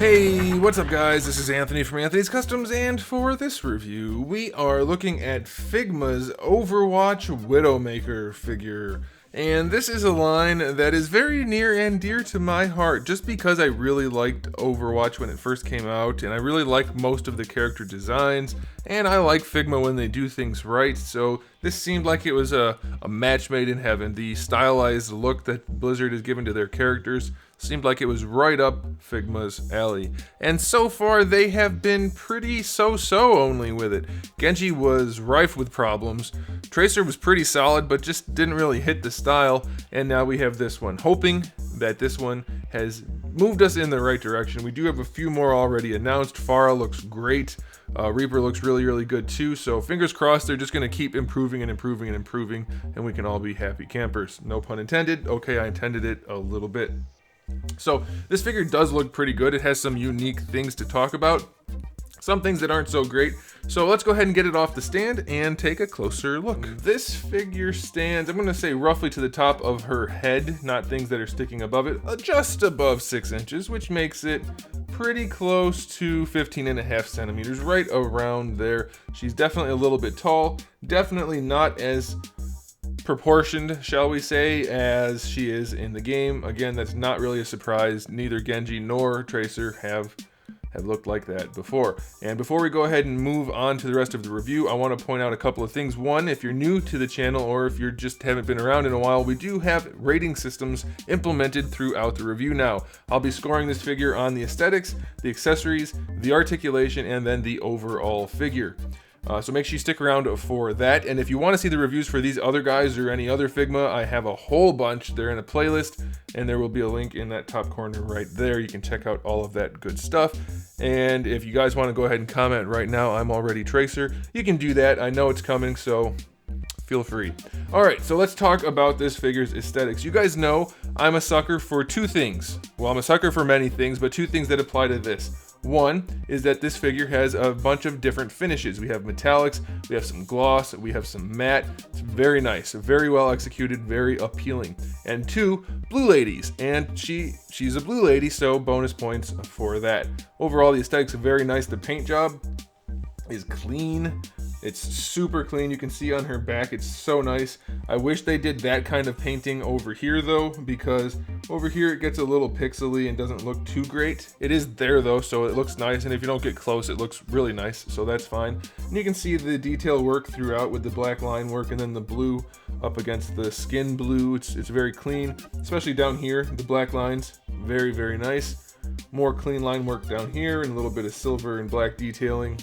Hey, what's up guys? This is Anthony from Anthony's Customs, and for this review, we are looking at Figma's Overwatch WIDOWMAKER figure. And this is a line that is very near and dear to my heart, just because I really liked Overwatch when it first came out, and I really like most of the character designs, and I like Figma when they do things right, so this seemed like it was a match made in heaven. The stylized look that Blizzard has given to their characters seemed like it was right up Figma's alley. And so far, they have been pretty so-so only with it. Genji was rife with problems. Tracer was pretty solid, but just didn't really hit the style. And now we have this one, hoping that this one has moved us in the right direction. We do have a few more already announced. Pharah looks great. Reaper looks really good too, so fingers crossed they're just going to keep improving and improving and improving, and we can all be happy campers. No pun intended. Okay, I intended it a little bit. So this figure does look pretty good. It has some unique things to talk about, some things that aren't so great. So let's go ahead and get it off the stand and take a closer look. This figure stands, I'm going to say roughly to the top of her head, not things that are sticking above it, just above 6 inches, which makes it pretty close to 15.5 centimeters, right around there. She's definitely a little bit tall, definitely not as proportioned, shall we say, as she is in the game. Again, that's not really a surprise. Neither Genji nor Tracer have looked like that before. And before we go ahead and move on to the rest of the review, I want to point out a couple of things. One, if you're new to the channel or if you just haven't been around in a while, we do have rating systems implemented throughout the review now. I'll be scoring this figure on the aesthetics, the accessories, the articulation, and then the overall figure. So make sure you stick around for that. And if you want to see the reviews for these other guys or any other Figma, I have a whole bunch. They're in a playlist, and there will be a link in that top corner right there. You can check out all of that good stuff. And if you guys want to go ahead and comment right now, I'm already Tracer, you can do that. I know it's coming, so feel free. All right, so let's talk about this figure's aesthetics. You guys know I'm a sucker for two things. Well, I'm a sucker for many things, but two things that apply to this. One is that this figure has a bunch of different finishes. We have metallics, we have some gloss, we have some matte. It's very nice, very well executed, very appealing. And two, blue ladies, and she's a blue lady, so bonus points for that. Overall, the aesthetics are very nice. The paint job is clean. It's super clean. You can see on her back, it's so nice. I wish they did that kind of painting over here though, because over here it gets a little pixely and doesn't look too great. It is there though, so it looks nice, and if you don't get close, it looks really nice, so that's fine. And you can see the detail work throughout with the black line work and then the blue up against the skin blue. It's very clean, especially down here. The black lines, very nice. More clean line work down here and a little bit of silver and black detailing.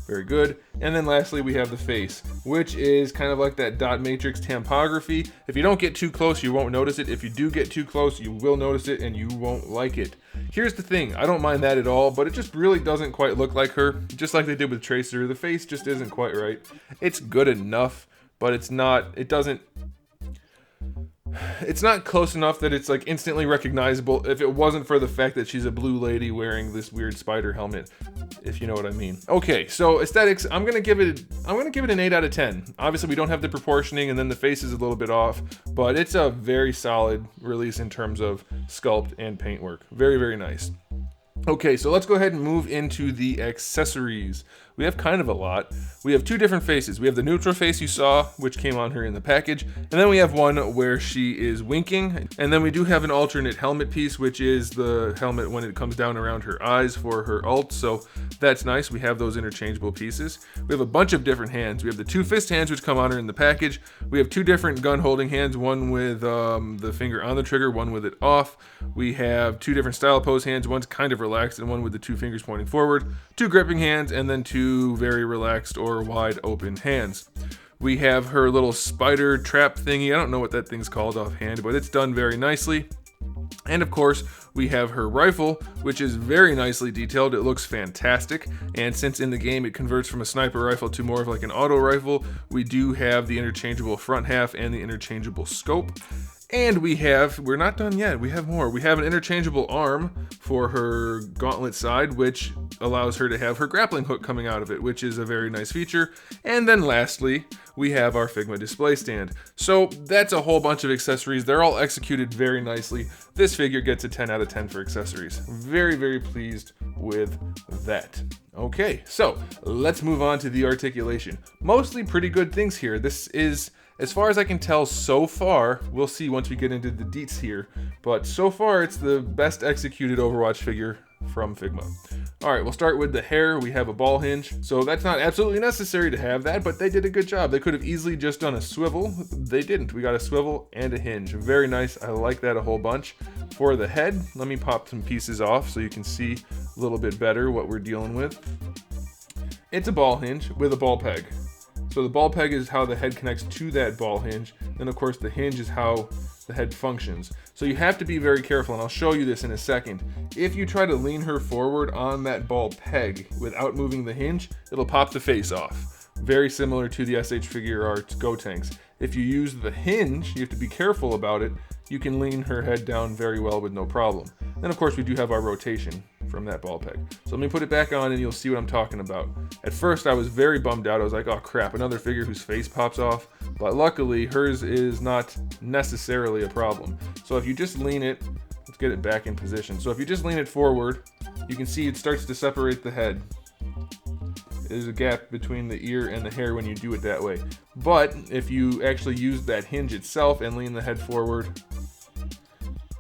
Very good. And then lastly, we have the face, which is kind of like that dot matrix tampography. If you don't get too close, you won't notice it. If you do get too close, you will notice it and you won't like it. Here's the thing, I don't mind that at all, but it just really doesn't quite look like her. Just like they did with Tracer, the face just isn't quite right. It's good enough, but it's not close enough that it's like instantly recognizable if it wasn't for the fact that she's a blue lady wearing this weird spider helmet, if you know what I mean. Okay, so aesthetics, I'm gonna give it an 8 out of 10. Obviously we don't have the proportioning and then the face is a little bit off, but it's a very solid release in terms of sculpt and paintwork. Very nice. Okay, so let's go ahead and move into the accessories. We have kind of a lot. We have two different faces. We have the neutral face you saw, which came on her in the package, and then we have one where she is winking, and then we do have an alternate helmet piece, which is the helmet when it comes down around her eyes for her ult, so that's nice. We have those interchangeable pieces. We have a bunch of different hands. We have the two fist hands, which come on her in the package. We have two different gun holding hands, one with the finger on the trigger, one with it off. We have two different style pose hands, one's kind of relaxed and one with the two fingers pointing forward, two gripping hands, and then two very relaxed or wide open hands. We have her little spider trap thingy. I don't know what that thing's called offhand, but it's done very nicely. And of course, we have her rifle, which is very nicely detailed. It looks fantastic. And since in the game it converts from a sniper rifle to more of like an auto rifle, we do have the interchangeable front half and the interchangeable scope. And we're not done yet, we have more. We have an interchangeable arm for her gauntlet side, which allows her to have her grappling hook coming out of it, which is a very nice feature. And then lastly, we have our Figma display stand. So that's a whole bunch of accessories. They're all executed very nicely. This figure gets a 10 out of 10 for accessories. Very, very pleased with that. Okay, so let's move on to the articulation. Mostly pretty good things here. This is, as far as I can tell so far, we'll see once we get into the deets here, but so far it's the best executed Overwatch figure from Figma. Alright, we'll start with the hair. We have a ball hinge, so that's not absolutely necessary to have that, but they did a good job. They could have easily just done a swivel. They didn't. We got a swivel and a hinge. Very nice. I like that a whole bunch. For the head, let me pop some pieces off so you can see a little bit better what we're dealing with. It's a ball hinge with a ball peg. So the ball peg is how the head connects to that ball hinge. Then of course the hinge is how the head functions. So you have to be very careful, and I'll show you this in a second. If you try to lean her forward on that ball peg without moving the hinge, it'll pop the face off. Very similar to the SH Figure Arts Go Tanks. If you use the hinge, you have to be careful about it. You can lean her head down very well with no problem. Then of course we do have our rotation from that ball peg. So let me put it back on and you'll see what I'm talking about. At first I was very bummed out. I was like, oh crap, another figure whose face pops off. But luckily hers is not necessarily a problem. So if you just lean it, let's get it back in position. So if you just lean it forward, you can see it starts to separate the head. There's a gap between the ear and the hair when you do it that way. But if you actually use that hinge itself and lean the head forward,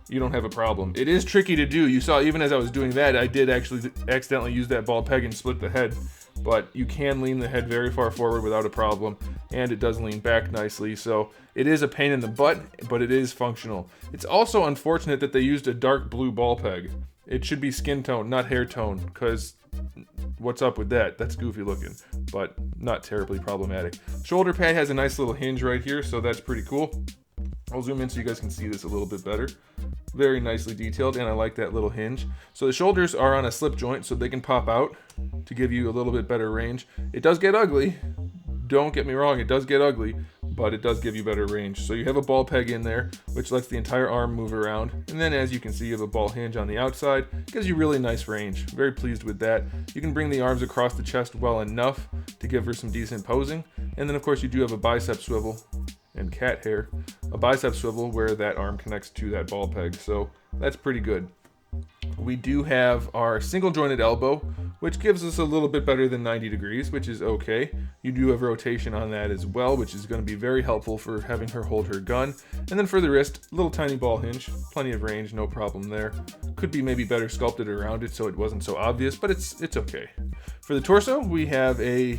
you don't have a problem. It is tricky to do. You saw even as I was doing that, I did actually accidentally use that ball peg and split the head. But you can lean the head very far forward without a problem, and it does lean back nicely. So it is a pain in the butt, but it is functional. It's also unfortunate that they used a dark blue ball peg. It should be skin tone, not hair tone, because what's up with that? That's goofy looking, but not terribly problematic. Shoulder pad has a nice little hinge right here, so that's pretty cool. I'll zoom in so you guys can see this a little bit better. Very nicely detailed, and I like that little hinge. So the shoulders are on a slip joint, so they can pop out to give you a little bit better range. It does get ugly. Don't get me wrong, it does get ugly, but it does give you better range. So you have a ball peg in there, which lets the entire arm move around. And then as you can see, you have a ball hinge on the outside. Gives you really nice range. Very pleased with that. You can bring the arms across the chest well enough to give her some decent posing. And then of course you do have a bicep swivel and cat hair. A bicep swivel where that arm connects to that ball peg. So that's pretty good. We do have our single jointed elbow, which gives us a little bit better than 90 degrees, which is okay. You do have rotation on that as well, which is going to be very helpful for having her hold her gun. And then for the wrist, little tiny ball hinge, plenty of range, no problem there. Could be maybe better sculpted around it so it wasn't so obvious, but it's okay. For the torso, we have a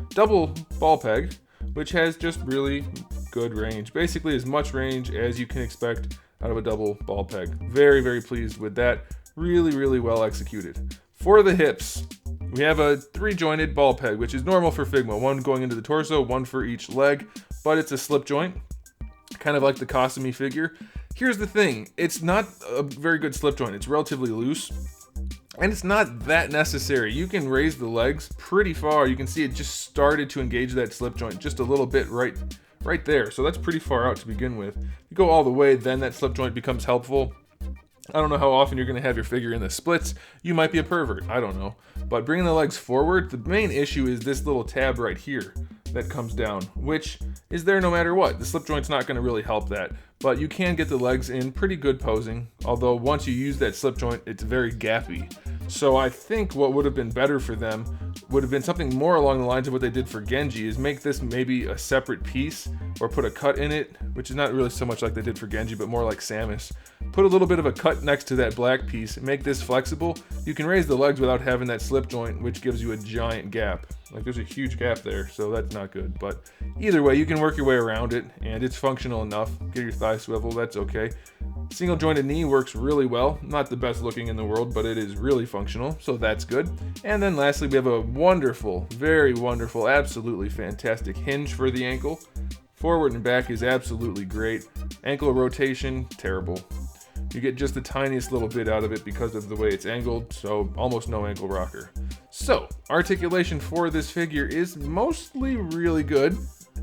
double ball peg, which has just really good range. Basically as much range as you can expect out of a double ball peg. Very, very pleased with that. Really, really well executed. For the hips, we have a 3-jointed ball peg, which is normal for Figma. One going into the torso, one for each leg, but it's a slip joint, kind of like the Kasumi figure. Here's the thing, it's not a very good slip joint. It's relatively loose, and it's not that necessary. You can raise the legs pretty far. You can see it just started to engage that slip joint just a little bit right there. So that's pretty far out to begin with. If you go all the way, then that slip joint becomes helpful. I don't know how often you're going to have your figure in the splits. You might be a pervert. I don't know. But bringing the legs forward, the main issue is this little tab right here that comes down, which is there no matter what. The slip joint's not going to really help that. But you can get the legs in pretty good posing. Although once you use that slip joint, it's very gappy. So I think what would have been better for them would have been something more along the lines of what they did for Genji, is make this maybe a separate piece or put a cut in it, which is not really so much like they did for Genji, but more like Samus. Put a little bit of a cut next to that black piece, make this flexible. You can raise the legs without having that slip joint, which gives you a giant gap. Like there's a huge gap there, so that's not good. But either way, you can work your way around it, and it's functional enough. Get your thigh swivel, that's okay. Single jointed knee works really well. Not the best looking in the world, but it is really functional, so that's good. And then lastly, we have a wonderful, very wonderful, absolutely fantastic hinge for the ankle. Forward and back is absolutely great. Ankle rotation, terrible. You get just the tiniest little bit out of it because of the way it's angled, so almost no ankle rocker. So, articulation for this figure is mostly really good.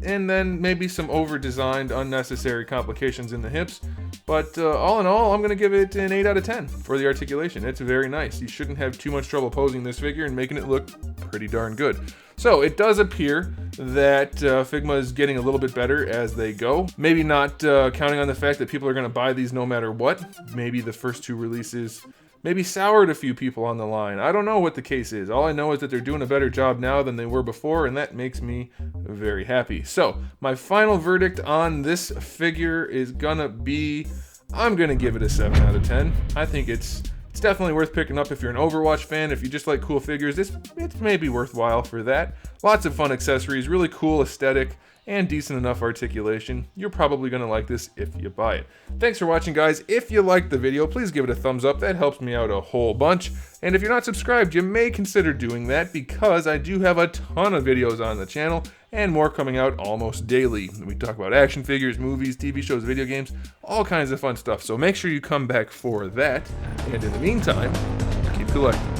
and then maybe some over-designed, unnecessary complications in the hips. But all in all, I'm going to give it an 8 out of 10 for the articulation. It's very nice. You shouldn't have too much trouble posing this figure and making it look pretty darn good. So it does appear that Figma is getting a little bit better as they go. Maybe not counting on the fact that people are going to buy these no matter what. Maybe the first two releases maybe soured a few people on the line. I don't know what the case is. All I know is that they're doing a better job now than they were before, and that makes me very happy. So my final verdict on this figure is gonna be, I'm gonna give it a 7 out of 10. I think it's definitely worth picking up if you're an Overwatch fan. If you just like cool figures, it's maybe worthwhile for that. Lots of fun accessories, really cool aesthetic, and decent enough articulation. You're probably going to like this if you buy it. Thanks for watching, guys. If you liked the video, please give it a thumbs up. That helps me out a whole bunch. And if you're not subscribed, you may consider doing that, because I do have a ton of videos on the channel and more coming out almost daily. We talk about action figures, movies, TV shows, video games, all kinds of fun stuff. So make sure you come back for that. And in the meantime, keep collecting.